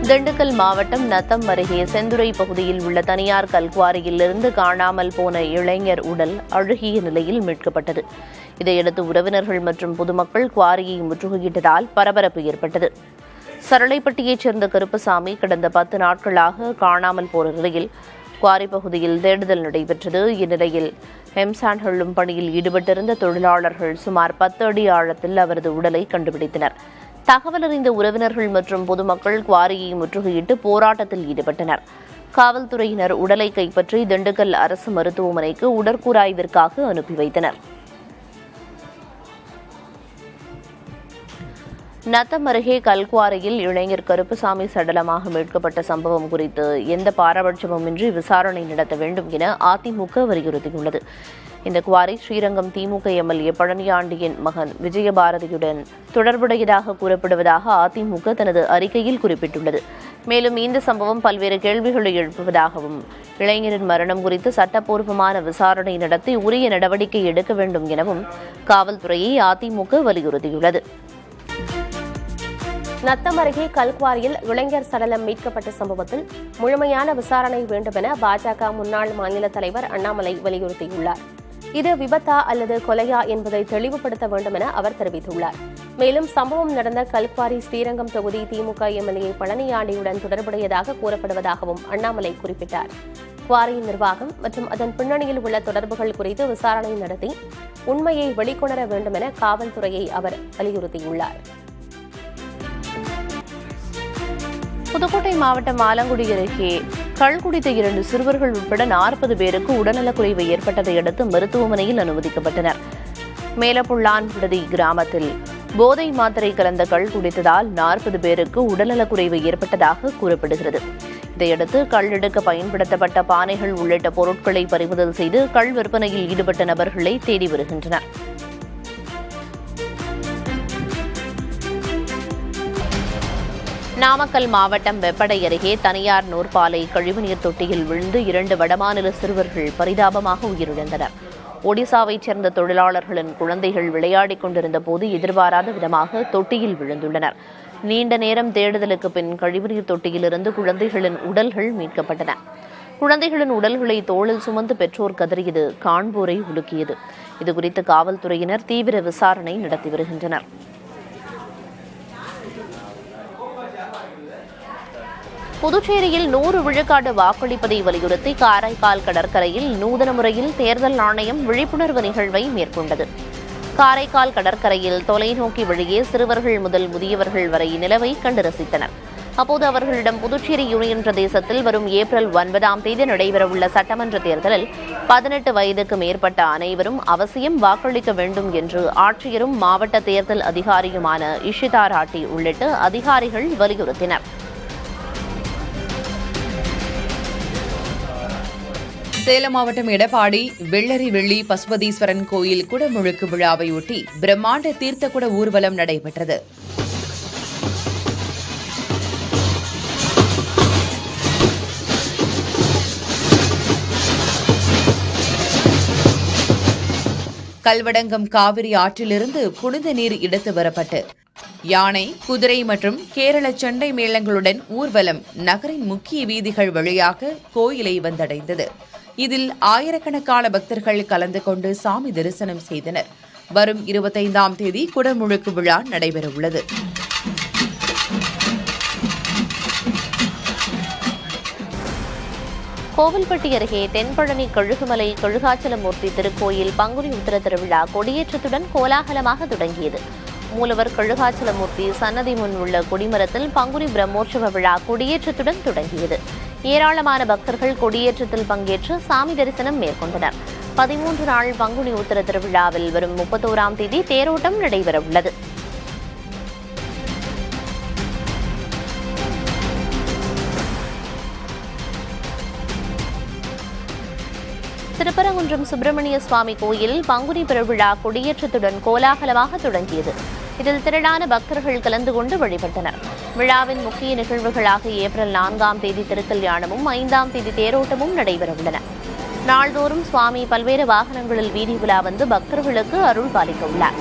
திண்டுக்கல் மாவட்டம் நத்தம் அருகே செந்துறை பகுதியில் உள்ள தனியார் கல்குவாரியிலிருந்து காணாமல் போன இளைஞர் உடல் அழுகிய நிலையில் மீட்கப்பட்டது. இதையடுத்து உறவினர்கள் மற்றும் பொதுமக்கள் குவாரியை முற்றுகையிட்டதால் பரபரப்பு ஏற்பட்டது. சரளைப்பட்டியைச் சேர்ந்த கருப்பசாமி கடந்த 10 நாட்களாக காணாமல் போன நிலையில் குவாரி பகுதியில் தேடுதல் நடைபெற்றது. இந்நிலையில் எம்சாண்ட் அள்ளும் பணியில் ஈடுபட்டிருந்த தொழிலாளர்கள் சுமார் 10 அடி ஆழத்தில் அவரது உடலை கண்டுபிடித்தனர். தகவல் அறிந்த உறவினர்கள் மற்றும் பொதுமக்கள் குவாரியை முற்றுகையிட்டு போராட்டத்தில் ஈடுபட்டனர். காவல்துறையினர் உடலை கைப்பற்றி திண்டுக்கல் அரசு மருத்துவமனைக்கு உடற்கூராய்விற்காக அனுப்பி வைத்தனர். நத்தம் அருகே கல்குவாரியில் இளைஞர் கருப்புசாமி சடலமாக மீட்கப்பட்ட சம்பவம் குறித்து எந்த பாரபட்சமுமின்றி விசாரணை நடத்த வேண்டும் என அதிமுக வலியுறுத்தியுள்ளது. இந்த குவாரி ஸ்ரீரங்கம் திமுக எம்எல்ஏ பழனியாண்டியின் மகன் விஜயபாரதியுடன் தொடர்புடையதாக கூறப்படுவதாக அதிமுக தனது அறிக்கையில் குறிப்பிட்டுள்ளது. மேலும் இந்த சம்பவம் பல்வேறு கேள்விகளை எழுப்புவதாகவும் இளைஞரின் மரணம் குறித்து சட்டப்பூர்வமான விசாரணை நடத்தி உரிய நடவடிக்கை எடுக்க வேண்டும் எனவும் காவல்துறையை அதிமுக வலியுறுத்தியுள்ளது. நத்தம் அருகே கல்குவாரியில் இளைஞர் சடலம் மீட்கப்பட்ட சம்பவத்தில் முழுமையான விசாரணை வேண்டும் என பாஜக முன்னாள் மாநில தலைவர் அண்ணாமலை வலியுறுத்தியுள்ளார். இது விபத்தா அல்லது கொலையா என்பதை தெளிவுபடுத்த வேண்டும் என அவர் தெரிவித்துள்ளார். மேலும் சம்பவம் நடந்த கல்குவாரி ஸ்ரீரங்கம் தொகுதி திமுக எம்எல்ஏ பழனியாண்டியுடன் தொடர்புடையதாக கூறப்படுவதாகவும் அண்ணாமலை குறிப்பிட்டார். குவாரியின் நிர்வாகம் மற்றும் அதன் பின்னணியில் உள்ள தொடர்புகள் குறித்து விசாரணை நடத்தி உண்மையை வெளிக்கொணர வேண்டும் என காவல்துறையை அவர் வலியுறுத்தியுள்ளார். புதுக்கோட்டை மாவட்டம் ஆலங்குடி அருகே கள் குடித்த 2 சிறுவர்கள் உட்பட 40 பேருக்கு உடல்நலக்குறைவு ஏற்பட்டதை அடுத்து மருத்துவமனையில் அனுமதிக்கப்பட்டனர். மேலப்புள்ளான் விடுதி கிராமத்தில் போதை மாத்திரை கலந்த கள் குடித்ததால் 40 பேருக்கு உடல்நலக்குறைவு ஏற்பட்டதாக கூறப்படுகிறது. இதையடுத்து கள் எடுக்க பயன்படுத்தப்பட்ட பானைகள் உள்ளிட்ட பொருட்களை பறிமுதல் செய்து கள் விற்பனையில் ஈடுபட்ட நபர்களை தேடி வருகின்றனர். நாமக்கல் மாவட்டம் வெப்படை அருகே தனியார் நூற்பாலை கழிவுநீர் தொட்டியில் விழுந்து 2 வடமாநில சிறுவர்கள் பரிதாபமாக உயிரிழந்தனர். ஒடிசாவைச் சேர்ந்த தொழிலாளர்களின் குழந்தைகள் விளையாடிக் கொண்டிருந்த போது எதிர்பாராத விதமாக தொட்டியில் விழுந்துள்ளனர். நீண்ட நேரம் தேடுதலுக்கு பின் கழிவுநீர் தொட்டியிலிருந்து குழந்தைகளின் உடல்கள் மீட்கப்பட்டன. குழந்தைகளின் உடல்களை தோளில் சுமந்து பெற்றோர் கதறியது காண்போரை உலுக்கியது. இதுகுறித்து காவல்துறையினர் தீவிர விசாரணை நடத்தி வருகின்றனர். புதுச்சேரியில் 100 விழுக்காடு வாக்களிப்பதை வலியுறுத்தி காரைக்கால் கடற்கரையில் நூதன முறையில் தேர்தல் ஆணையம் விழிப்புணர்வு நிகழ்வை மேற்கொண்டது. காரைக்கால் கடற்கரையில் தொலைநோக்கி வழியே சிறுவர்கள் முதல் முதியவர்கள் வரை நிலவை கண்டு ரசித்தனர். அப்போது அவர்களிடம் புதுச்சேரி யூனியன் பிரதேசத்தில் வரும் ஏப்ரல் 9ஆம் தேதி நடைபெறவுள்ள சட்டமன்ற தேர்தலில் 18 வயதுக்கு மேற்பட்ட அனைவரும் அவசியம் வாக்களிக்க வேண்டும் என்று ஆட்சியரும் மாவட்ட தேர்தல் அதிகாரியுமான இஷிதா ராட்டி உள்ளிட்ட அதிகாரிகள் வலியுறுத்தினர். சேலம் மாவட்டம் எடப்பாடி வெள்ளரி வெள்ளி பசுபதீஸ்வரன் கோயில் குடமுழுக்கு விழாவையொட்டி பிரம்மாண்ட தீர்த்தக்குட ஊர்வலம் நடைபெற்றது. கல்வடங்கம் காவிரி ஆற்றிலிருந்து புனித நீர் எடுத்து வரப்பட்டு யானை, குதிரை மற்றும் கேரள செண்டை மேளங்களுடன் ஊர்வலம் நகரின் முக்கிய வீதிகள் வழியாக கோயிலை வந்தடைந்தது. இதில் ஆயிரக்கணக்கான பக்தர்கள் கலந்து கொண்டு சாமி தரிசனம் செய்தனர். வரும் 25ஆம் தேதி குடமுழுக்கு விழா நடைபெறவுள்ளது. கோவில்பட்டி அருகே தென்பழனி கழுகுமலை கழுகாச்சலமூர்த்தி திருக்கோயில் பங்குனி உத்திர திருவிழா கொடியேற்றத்துடன் கோலாகலமாக தொடங்கியது. மூலவர் கழுகாச்சலமூர்த்தி சன்னதி முன் உள்ள கொடிமரத்தில் பங்குனி பிரம்மோற்சவ விழா கொடியேற்றத்துடன் தொடங்கியது. ஏராளமான பக்தர்கள் கொடியேற்றத்தில் பங்கேற்று சாமி தரிசனம் மேற்கொண்டனர். 13 நாள் பங்குனி உத்திர திருவிழாவில் வரும் 31ஆம் தேதி தேரோட்டம் நடைபெறவுள்ளது. திருப்பரங்குன்றம் சுப்பிரமணிய சுவாமி கோயிலில் பங்குனி பெருவிழா கொடியேற்றத்துடன் கோலாகலமாக தொடங்கியது. இதில் திரளான பக்தர்கள் கலந்து கொண்டு வழிபட்டனர். விழாவின் முக்கிய நிகழ்வுகளாக ஏப்ரல் 4ஆம் தேதி திருக்கல்யாணமும் 5ஆம் தேதி தேரோட்டமும் நடைபெறவுள்ளன. நாள்தோறும் சுவாமி பல்வேறு வாகனங்களில் வீதி உலா வந்து பக்தர்களுக்கு அருள் பாலிக்க உள்ளார்.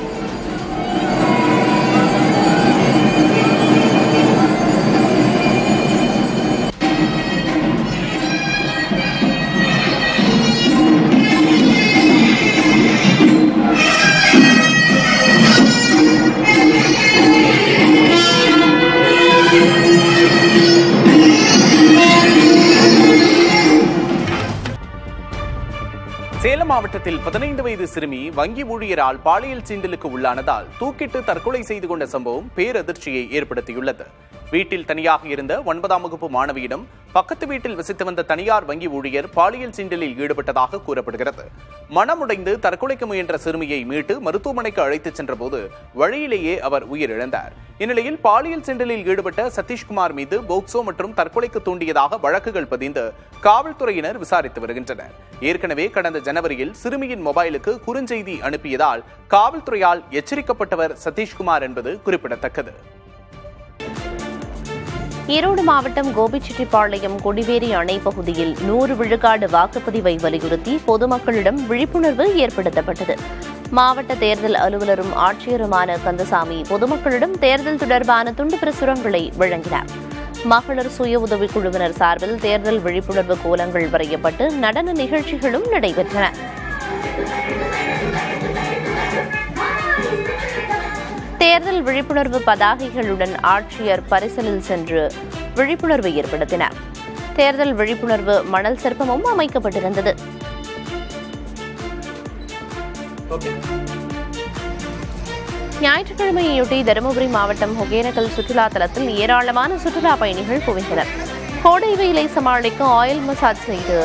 சேலம் மாவட்டத்தில் 15 வயது சிறுமி வங்கி ஊழியரால் பாலியல் சீண்டலுக்கு உள்ளானதால் தூக்கிட்டு தற்கொலை செய்து கொண்ட சம்பவம் பேரதிர்ச்சியை ஏற்படுத்தியுள்ளது. வீட்டில் தனியாக இருந்த 9ஆம் வகுப்பு மாணவியிடம் பக்கத்து வீட்டில் வசித்து வந்த தனியார் வங்கி ஊழியர் பாலியல் சீண்டலில் ஈடுபட்டதாக கூறப்படுகிறது. மனமுடைந்து தற்கொலைக்கு முயன்ற சிறுமியை மீட்டு மருத்துவமனைக்கு அழைத்துச் சென்றபோது வழியிலேயே அவர் உயிரிழந்தார். இந்நிலையில் பாலியல் சீண்டலில் ஈடுபட்ட சதீஷ்குமார் மீது போக்சோ மற்றும் தற்கொலைக்கு தூண்டியதாக வழக்குகள் பதிந்து காவல்துறையினர் விசாரித்து வருகின்றனர். ஏற்கனவே கடந்த ஜனவரியில் சிறுமியின் மொபைலுக்கு குறுஞ்செய்தி அனுப்பியதால் காவல்துறையால் எச்சரிக்கப்பட்டவர் சதீஷ்குமார் என்பது குறிப்பிடத்தக்கது. ஈரோடு மாவட்டம் கோபிச்செட்டிப்பாளையம் கொடிவேரி அணை பகுதியில் 100 விழுக்காடு வாக்குப்பதிவை வலியுறுத்தி பொதுமக்களிடம் விழிப்புணர்வு ஏற்படுத்தப்பட்டது. மாவட்ட தேர்தல் அலுவலரும் ஆட்சியருமான கந்தசாமி பொதுமக்களிடம் தேர்தல் தொடர்பான துண்டு பிரசுரங்களை வழங்கினார். மகளிர் சுய உதவிக் குழுவினர் சார்பில் தேர்தல் விழிப்புணர்வு கோலங்கள் வரையப்பட்டு நடன நிகழ்ச்சிகளும் நடைபெற்றன. தேர்தல் விழிப்புணர்வு பதாகைகளுடன் ஆட்சியர் பரிசலில் சென்று விழிப்புணர்வு ஏற்படுத்தினார். தேர்தல் விழிப்புணர்வு மணல் சிற்பமும் அமைக்கப்பட்டிருந்தது. ஞாயிற்றுக்கிழமையொட்டி தருமபுரி மாவட்டம் ஒகேனக்கல் சுற்றுலா தலத்தில் ஏராளமான சுற்றுலா பயணிகள் குவிந்தனர். கோடை வெயிலை சமாளிக்க ஆயில் மசாஜ் செய்து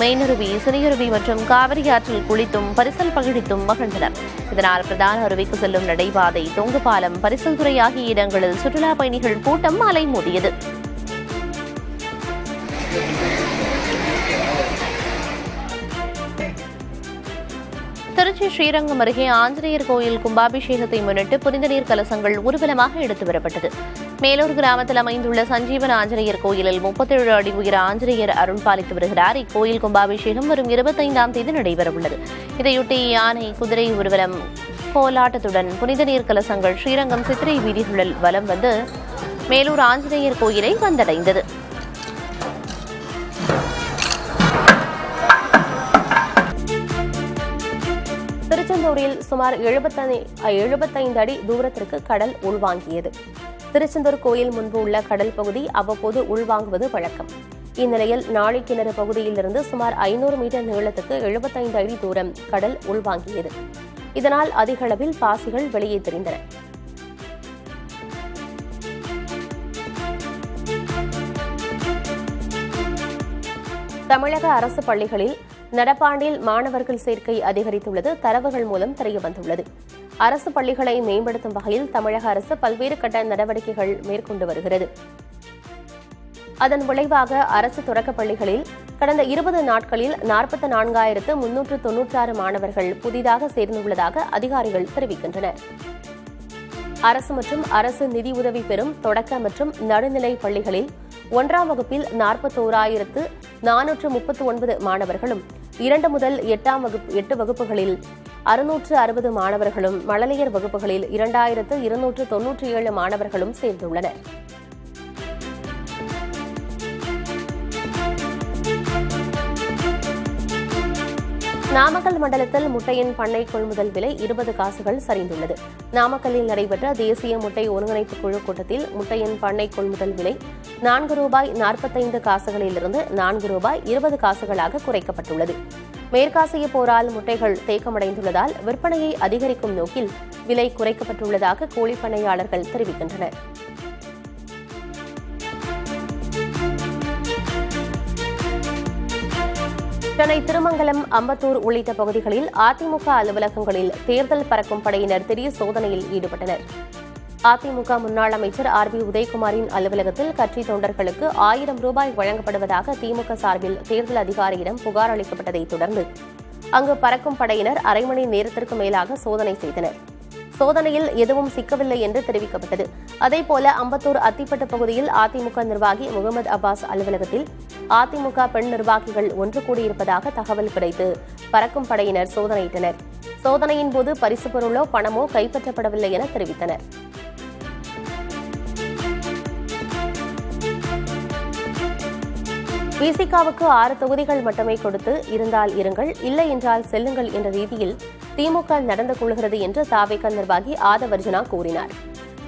மெயினருவி, சிறியருவி மற்றும் காவிரி ஆற்றில் குளித்தும் பரிசல் பகிடித்தும் மகிழ்ந்தனர். இதனால் பிரதான அருவிக்கு செல்லும் நடைபாதை, தொங்கு பாலம், பரிசல் துறை ஆகிய இடங்களில் சுற்றுலா பயணிகள் கூட்டம் அலைமோதியது. திருச்சி ஸ்ரீரங்கம் அருகே ஆஞ்சநேயர் கோயில் கும்பாபிஷேகத்தை முன்னிட்டு புனித நீர் கலசங்கள் ஊர்வலமாக எடுத்து வரப்பட்டது. மேலூர் கிராமத்தில் அமைந்துள்ள சஞ்சீவன் ஆஞ்சநேயர் கோயிலில் 37 அடி உயர ஆஞ்சநேயர் அருள் பாலித்து வருகிறார். இக்கோயில் கும்பாபிஷேகம் வரும் 25ஆம் தேதி நடைபெறவுள்ளது. இதையொட்டி யானை, குதிரை ஊர்வலம், கோலாட்டத்துடன் புனித நீர் கலசங்கள் ஸ்ரீரங்கம் சித்திரை வீதிகளில் வலம் வந்து மேலூர் ஆஞ்சநேயர் கோயிலை வந்தடைந்தது. திருச்செந்தூரில் சுமார் 75 அடி தூரத்திற்கு கடல் உள்வாங்கியது. திருச்செந்தூர் கோயில் முன்பு உள்ள கடல் பகுதி அவ்வப்போது உள்வாங்குவது வழக்கம். இந்நிலையில் நாழிக்கிணறு பகுதியிலிருந்து சுமார் 500 மீட்டர் நீளத்துக்கு 75 அடி தூரம் கடல் உள்வாங்கியது. இதனால் அதிக அளவில் பாசிகள் வெளியே தெரிந்தன. தமிழக அரசு பள்ளிகளில் நடப்பாண்டில் மாணவர்கள் சேர்க்கை அதிகரித்துள்ளது தரவுகள் மூலம் தெரியவந்துள்ளது. அரசு பள்ளிகளை மேம்படுத்தும் வகையில் தமிழக அரசு பல்வேறு கட்ட நடவடிக்கைகள் மேற்கொண்டு வருகிறது. அதன் விளைவாக அரசு தொடக்கப் பள்ளிகளில் கடந்த 20 நாட்களில் 44,396 மாணவர்கள் புதிதாக சேர்ந்துள்ளதாக அதிகாரிகள் தெரிவிக்கின்றனர். அரசு மற்றும் அரசு நிதி உதவி பெறும் தொடக்க மற்றும் நடுநிலை பள்ளிகளில் 1ஆம் வகுப்பில் 41,439 மாணவர்களும் 2 முதல் 8 வகுப்புகளில் 660 மாணவர்களும் மழலையர் வகுப்புகளில் 2,297 மாணவர்களும் சேர்ந்துள்ளனர். நாமக்கல் மண்டலத்தில் முட்டையின் பண்ணை கொள்முதல் விலை 20 காசுகள் சரிந்துள்ளது. நாமக்கல்லில் நடைபெற்ற தேசிய முட்டை ஒருங்கிணைப்பு குழு கூட்டத்தில் முட்டையின் பண்ணை கொள்முதல் விலை ₹4.45 காசுகளிலிருந்து ₹4.20 காசுகளாக குறைக்கப்பட்டுள்ளது. மேற்காசிய போரால் முட்டைகள் தேக்கமடைந்துள்ளதால் விற்பனையை அதிகரிக்கும் நோக்கில் விலை குறைக்கப்பட்டுள்ளதாக கோழிப்பண்ணையாளர்கள் தெரிவிக்கின்றனர். சென்னை திருமங்கலம், அம்பத்தூர் உள்ளிட்ட பகுதிகளில் அதிமுக அலுவலகங்களில் தேர்தல் பறக்கும் படையினர் திடீர் சோதனையில் ஈடுபட்டனர். அதிமுக முன்னாள் அமைச்சர் RB உதயகுமாரின் அலுவலகத்தில் கட்சி தொண்டர்களுக்கு ₹1000 வழங்கப்படுவதாக திமுக சார்பில் தேர்தல் அதிகாரியிடம் புகார் அளிக்கப்பட்டதைத் தொடர்ந்து அங்கு பறக்கும் படையினர் அரை மணி நேரத்திற்கு மேலாக சோதனை செய்தனர். சோதனையில் எதுவும் சிக்கவில்லை என்று தெரிவிக்கப்பட்டது. அதேபோல அம்பத்தூர் அத்திப்பட்டு பகுதியில் அதிமுக நிர்வாகி முகமது அப்பாஸ் அலுவலகத்தில் அதிமுக பெண் நிர்வாகிகள் ஒன்று கூடியிருப்பதாக தகவல் கிடைத்து பறக்கும் படையினர் சோதனையிட்டனர். சோதனையின் போது பரிசு பொருளோ பணமோ கைப்பற்றப்படவில்லை என தெரிவித்தனர். விசிகாவுக்கு 6 தொகுதிகள் மட்டுமே கொடுத்து இருந்தால் இருங்கள், இல்லை என்றால் செல்லுங்கள் என்ற ரீதியில் திமுக நடந்து கொள்கிறது என்று தாவேக நிர்வாகி ஆதவர்ஜனா கூறினார்.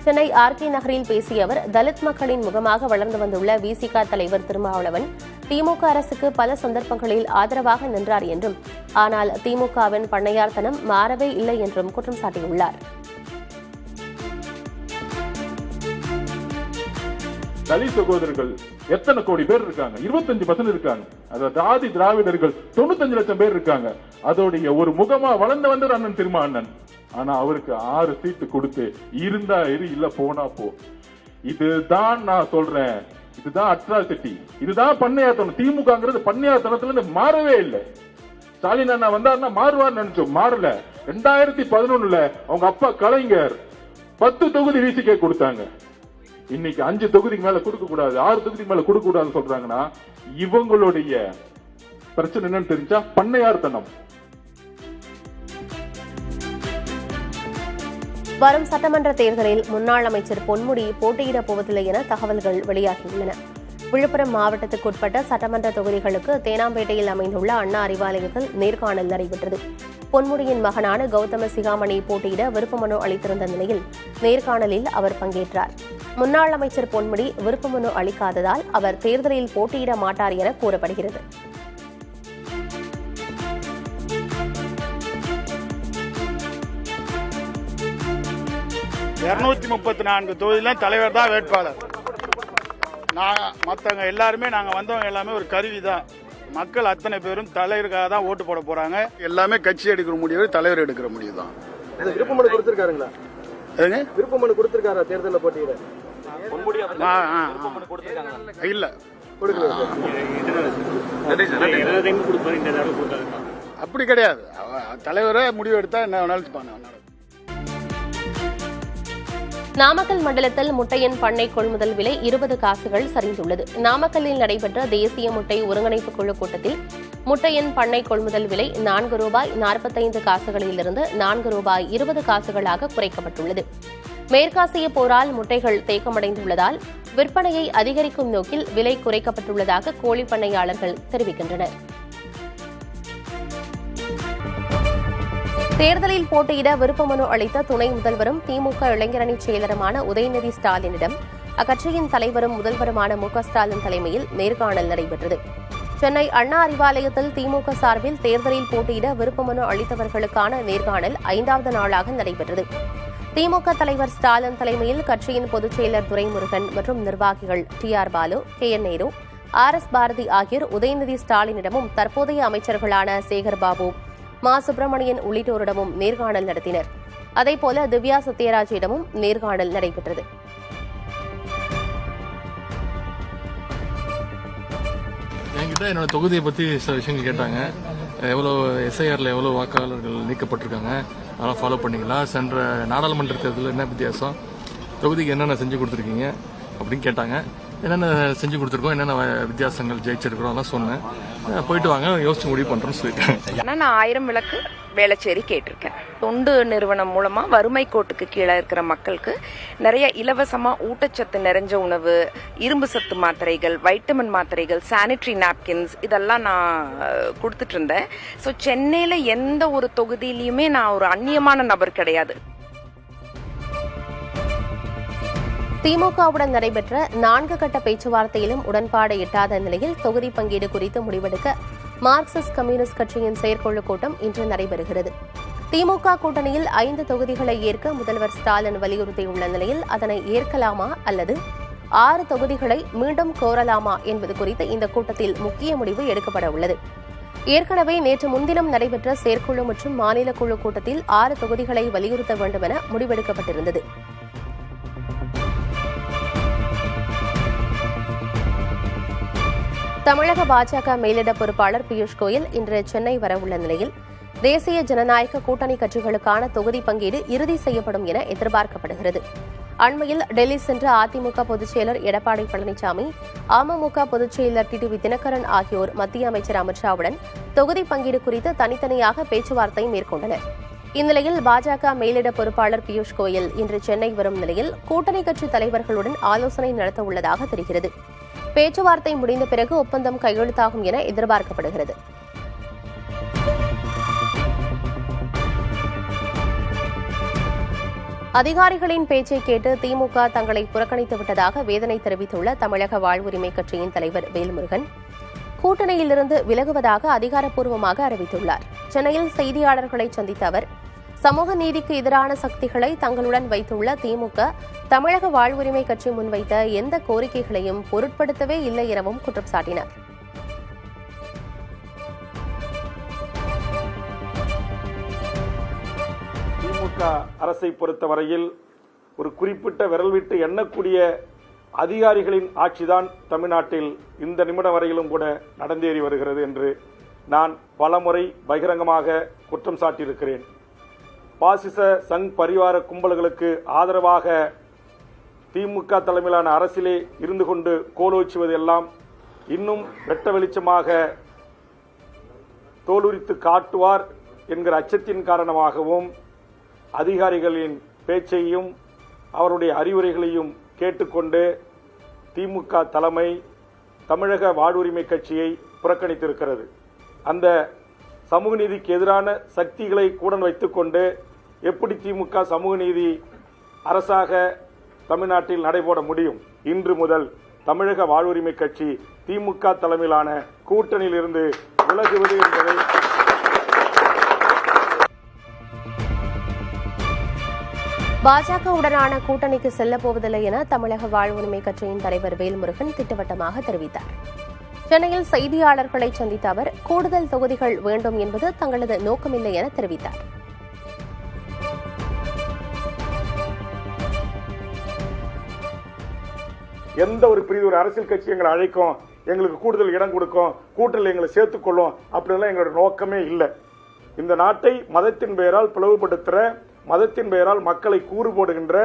சென்னை ஆர்கே நகரில் பேசிய அவர், தலித் மக்களின் முகமாக வளர்ந்து வந்துள்ள விசிக தலைவர் திருமாவளவன் திமுக அரசுக்கு பல சந்தர்ப்பங்களில் ஆதரவாக நின்றார் என்றும், ஆனால் திமுகவின் பண்ணையார்த்தனம் மாறவே இல்லை என்றும் குற்றம் சாட்டியுள்ளார். தலித் சகோதரர்கள் எத்தனை கோடி பேர் இருக்காங்க? 25% இருக்காங்க. அதாவது ஆதி திராவிடர்கள் 95 லட்சம் பேர் இருக்காங்க. அதோடைய ஒரு முகமா வளர்ந்து வந்தவர் அண்ணன் திருமாவளவன். ஆனா அவருக்கு 6 சீட்டு கொடுத்து இருந்தா இரு, இல்ல போனா போ. இதுதான் நான் சொல்றேன், இதுதான் அட்ராசிட்டி, இதுதான் பண்ணையாத்தனம். திமுகங்கிறது பண்ணையாத்தனத்துல இருந்து மாறவே இல்லை. ஸ்டாலின் அண்ணா வந்தாருன்னா மாறுவார் நினைச்சோம், மாறல. 2011 அவங்க அப்பா கலைஞர் 10 தொகுதி விசிக கொடுத்தாங்க. இன்னைக்கு 5 தொகுதிக்கு மேல கொடுக்க கூடாது, 6 தொகுதிக்கு மேல கொடுக்க கூடாதுன்னு சொல்றாங்கன்னா இவங்களுடைய பிரச்சனை என்னன்னு தெரிஞ்சா பண்ணையார்த்தனம். வரும் சட்டமன்ற தேர்தலில் முன்னாள் அமைச்சர் பொன்முடி போட்டியிடப் போவதில்லை என தகவல்கள் வெளியாகியுள்ளன. விழுப்புரம் மாவட்டத்துக்குட்பட்ட சட்டமன்ற தொகுதிகளுக்கு தேனாம்பேட்டையில் அமைந்துள்ள அண்ணா அறிவாலயத்தில் நேர்காணல் நடைபெற்றது. பொன்முடியின் மகனான கௌதம சிகாமணி போட்டியிட விருப்ப மனு அளித்திருந்த நிலையில் நேர்காணலில் அவர் பங்கேற்றார். முன்னாள் அமைச்சர் பொன்முடி விருப்ப மனு அளிக்காததால் அவர் தேர்தலில் போட்டியிட மாட்டார் என கூறப்படுகிறது. தொகுதியிலும் தலைவர் தான் வேட்பாளர். மற்றவங்க எல்லாருமே நாங்கள் வந்தவங்க எல்லாமே ஒரு கருவி தான். மக்கள் அத்தனை பேரும் தலைவருக்காக தான் ஓட்டு போட போறாங்க. எல்லாமே கட்சி எடுக்கிற முடிவு, தலைவர் எடுக்கிற முடிவு தான். விருப்ப மனு கொடுத்திருக்காருங்களா? விருப்ப மனு கொடுத்திருக்காரா தேர்தலில் போட்டியிட? இல்ல அப்படி கிடையாது. தலைவரே முடிவு எடுத்தா என்ன வேணாலும். நாமக்கல் மண்டலத்தில் முட்டையின் பண்ணை கொள்முதல் விலை 20 காசுகள் சரிந்துள்ளது. நாமக்கல்லில் நடைபெற்ற தேசிய முட்டை ஒருங்கிணைப்பு குழு கூட்டத்தில் முட்டையின் பண்ணை கொள்முதல் விலை ₹4.45 காசுகளிலிருந்து ₹4.20 காசுகளாக குறைக்கப்பட்டுள்ளது. மேற்காசிய போரால் முட்டைகள் தேக்கமடைந்துள்ளதால் விற்பனையை அதிகரிக்கும் நோக்கில் விலை குறைக்கப்பட்டுள்ளதாக கோழி பண்ணையாளர்கள் தெரிவிக்கின்றனர். தேர்தலில் போட்டியிட விருப்ப மனு அளித்த துணை முதல்வரும் திமுக இளைஞரணி செயலருமான உதயநிதி ஸ்டாலினிடம் அக்கட்சியின் தலைவரும் முதல்வருமான மு.க. ஸ்டாலின் தலைமையில் நேர்காணல் நடைபெற்றது. சென்னை அண்ணா அறிவாலயத்தில் திமுக சார்பில் தேர்தலில் போட்டியிட விருப்ப மனு அளித்தவர்களுக்கான நேர்காணல் 5வது நாளாக நடைபெற்றது. திமுக தலைவர் ஸ்டாலின் தலைமையில் கட்சியின் பொதுச் செயலர் துரைமுருகன் மற்றும் நிர்வாகிகள் TR Balu, KN Nehru, RS Bharathi ஆகியோர் உதயநிதி ஸ்டாலினிடமும் தற்போதைய அமைச்சர்களான சேகர்பாபு, மா. சுப்பிரமணியன் உள்ளிட்டோரிடமும் நேர்காணல் நடத்தினர். அதேபோல திவ்யா சத்யராஜிடமும் நேர்காணல் நடைபெற்றது. என்கிட்ட என்னோட தொகுதியை பத்தி சில விஷயங்கள் கேட்டாங்க. எவ்வளவு SIRல எவ்வளவு வாக்காளர்கள் நீக்கப்பட்டிருக்காங்க, அதெல்லாம் ஃபாலோ பண்ணீங்களா, சென்ற நாடாளுமன்ற தேர்தலில் என்ன வித்தியாசம், தொகுதிக்கு என்னென்ன செஞ்சு கொடுத்துருக்கீங்க அப்படின்னு கேட்டாங்க. என்னென்ன செஞ்சு கொடுத்துருக்கோம், என்னென்ன வித்தியாசங்கள் ஜெயிச்சிருக்கிறோம் அதெல்லாம் சொன்னேன். போயிட்டு வாங்க, யோசிச்சு முடிவு பண்றோம்னு சொல்லிட்டாங்க. நான் 1000 விளக்கு வேளச்சேரி கேட்டிருக்கேன். தொண்டு நிறுவனம் மூலமா வறுமை கோட்டுக்கு கீழே இருக்கிற மக்களுக்கு நிறைய இலவசமா ஊட்டச்சத்து நிறைஞ்ச உணவு, இரும்பு சத்து மாத்திரைகள், வைட்டமின் மாத்திரைகள், சானிட்டரி நாப்கின்ஸ் இதெல்லாம் நான் கொடுத்துட்டு இருந்தேன். ஸோ சென்னையில எந்த ஒரு தொகுதியிலையுமே நான் ஒரு அந்நியமான நபர் கிடையாது. திமுகவுடன் நடைபெற்ற 4 கட்ட பேச்சுவார்த்தையிலும் உடன்பாடு எட்டாத நிலையில் தொகுதி பங்கீடு குறித்து முடிவெடுக்க மார்க்சிஸ்ட் கம்யூனிஸ்ட் கட்சியின் செயற்குழு கூட்டம் இன்று நடைபெறுகிறது. திமுக கூட்டணியில் 5 தொகுதிகளை ஏற்க முதல்வர் ஸ்டாலின் வலியுறுத்தியுள்ள நிலையில் அதனை ஏற்கலாமா அல்லது 6 தொகுதிகளை மீண்டும் கோரலாமா என்பது குறித்து இந்த கூட்டத்தில் முக்கிய முடிவு எடுக்கப்பட உள்ளது. ஏற்கனவே நேற்று முன்தினம் நடைபெற்ற செயற்குழு மற்றும் மாநில குழு கூட்டத்தில் 6 தொகுதிகளை வலியுறுத்த வேண்டும் என முடிவெடுக்கப்பட்டிருந்தது. தமிழக பாஜக மேலிட பொறுப்பாளர் பியூஷ் கோயல் இன்று சென்னை வரவுள்ள நிலையில் தேசிய ஜனநாயக கூட்டணி கட்சிகளுக்கான தொகுதி பங்கீடு இறுதி செய்யப்படும் என எதிர்பார்க்கப்படுகிறது. அண்மையில் டெல்லி சென்ற அதிமுக பொதுச் செயலர் எடப்பாடி பழனிசாமி, அமமுக பொதுச் செயலர் டிடிவி தினகரன் ஆகியோர் மத்திய அமைச்சர் அமித்ஷாவுடன் தொகுதி பங்கீடு குறித்து தனித்தனியாக பேச்சுவார்த்தை மேற்கொண்டனர். இந்நிலையில் பாஜக மேலிட பொறுப்பாளர் பியூஷ் கோயல் இன்று சென்னை வரும் நிலையில் கூட்டணி கட்சி தலைவர்களுடன் ஆலோசனை நடத்த உள்ளதாக தெரிகிறது. பேச்சுவார்த்தை முடிந்த பிறகு ஒப்பந்தம் கையெழுத்தாகும் என எதிர்பார்க்கப்படுகிறது. அதிகாரிகளின் பேச்சை கேட்டு திமுக தங்களை புறக்கணித்து விட்டதாக வேதனை தெரிவித்துள்ள தமிழக வாழ்வுரிமை கட்சியின் தலைவர் வேல்முருகன் கூட்டணியிலிருந்து விலகுவதாக அதிகாரப்பூர்வமாக அறிவித்துள்ளார். சென்னையில் செய்தியாளர்களை சந்தித்த அவர், சமூக நீதிக்கு எதிரான சக்திகளை தங்களுடன் வைத்துள்ள திமுக தமிழக வாழ்வுரிமை கட்சி முன்வைத்த எந்த கோரிக்கைகளையும் பொருட்படுத்தவே இல்லை எனவும் குற்றம் சாட்டினார். திமுக அரசை பொறுத்தவரையில் ஒரு குறிப்பிட்ட விரல் விட்டு எண்ணக்கூடிய அதிகாரிகளின் ஆட்சிதான் தமிழ்நாட்டில் இந்த நிமிடம் வரையிலும் கூட நடந்தேறி வருகிறது என்று நான் பலமுறை பகிரங்கமாக குற்றம் சாட்டியிருக்கிறேன். பாசிச சங் பரிவார கும்பல்களுக்கு ஆதரவாக திமுக தலைமையிலான அரசிலே இருந்து கொண்டு கோலோச்சுவது எல்லாம் இன்னும் வெட்ட வெளிச்சமாக தோலுரித்து காட்டுவார் என்கிற அச்சத்தின் காரணமாகவும் அதிகாரிகளின் பேச்சையும் அவருடைய அறிவுரைகளையும் கேட்டுக்கொண்டு திமுக தலைமை தமிழக வாழ்வுரிமை கட்சியை புறக்கணித்திருக்கிறது. அந்த சமூக நீதிக்கு எதிரான சக்திகளை கூட வைத்துக்கொண்டு எப்படி திமுக சமூக நீதி அரசாக தமிழ்நாட்டில் நடைபோட முடியும்? இன்று முதல் தமிழக வாழ்வுரிமை கட்சி திமுக தலைமையிலான கூட்டணியில் இருந்து விலகுவது என்பதை பாஜகவுடனான கூட்டணிக்கு செல்லப்போவதில்லை என தமிழக வாழ்வுரிமை கட்சியின் தலைவர் வேல்முருகன் திட்டவட்டமாக தெரிவித்தார். சென்னையில் செய்தியாளர்களை சந்தித்த அவர், கூடுதல் தொகுதிகள் வேண்டும் என்பது தங்களது நோக்கமில்லை என தெரிவித்தார். எந்த ஒரு பிரிவு ஒரு அரசியல் கட்சி எங்களை அழைக்கும், எங்களுக்கு கூடுதல் இடம் கொடுக்கும், கூட்டணியில் எங்களை சேர்த்துக்கொள்ளும் அப்படின்லாம் எங்களோட நோக்கமே இல்லை. இந்த நாட்டை மதத்தின் பெயரால் பிளவுபடுத்துற, மதத்தின் பெயரால் மக்களை கூறு போடுகின்ற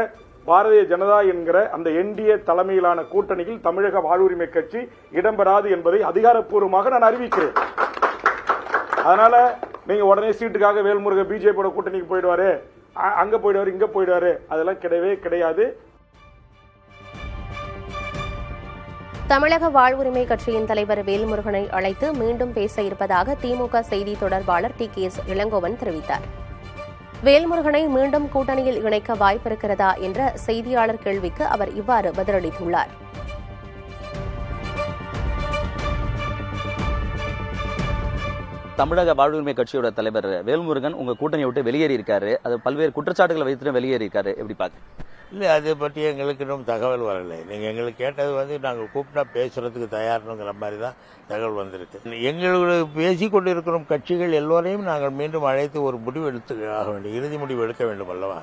பாரதிய ஜனதா என்கிற அந்த என்டிஏ தலைமையிலான கூட்டணியில் தமிழக வாழ்வுரிமை கட்சி இடம்பெறாது என்பதை அதிகாரப்பூர்வமாக நான் அறிவிக்கிறேன். அதனால நீங்க உடனே சீட்டுக்காக வேல்முருகன் பிஜேபியோட கூட்டணிக்கு போயிடுவாரு, அங்க போயிடுவாரு, இங்க போயிடுவாரு, அதெல்லாம் கிடையவே கிடையாது. தமிழக வாழ்வுரிமை கட்சியின் தலைவர் வேல்முருகனை அழைத்து மீண்டும் பேச இருப்பதாக திமுக செய்தி தொடர்பாளர் TKS இளங்கோவன் தெரிவித்தார். வேல்முருகனை மீண்டும் கூட்டணியில் இணைக்க வாய்ப்பிருக்கிறதா என்ற செய்தியாளர் கேள்விக்கு அவர் இவ்வாறு பதிலளித்துள்ளார். தமிழக வாழ்வுரிமை கட்சியோட தலைவர் வேல்முருகன் உங்க கூட்டணியை விட்டு வெளியேறி இருக்காரு. அது பல்வேறு குற்றச்சாட்டுகளை வைத்து வெளியேறி இருக்காரு. எப்படி பாக்க? இல்லை, அதை பற்றி எங்களுக்கு இன்னும் தகவல் வரலை. நீங்கள் எங்களுக்கு கேட்டது நாங்கள் கூப்பிட்டா பேசுறதுக்கு தயார்னுங்கிற மாதிரி தான் தகவல் வந்திருக்கு. எங்களுக்கு பேசிக் கொண்டிருக்கிற கட்சிகள் எல்லோரையும் நாங்கள் மீண்டும் அழைத்து ஒரு முடிவு எடுத்து ஆக வேண்டும், இறுதி முடிவு எடுக்க வேண்டும் அல்லவா?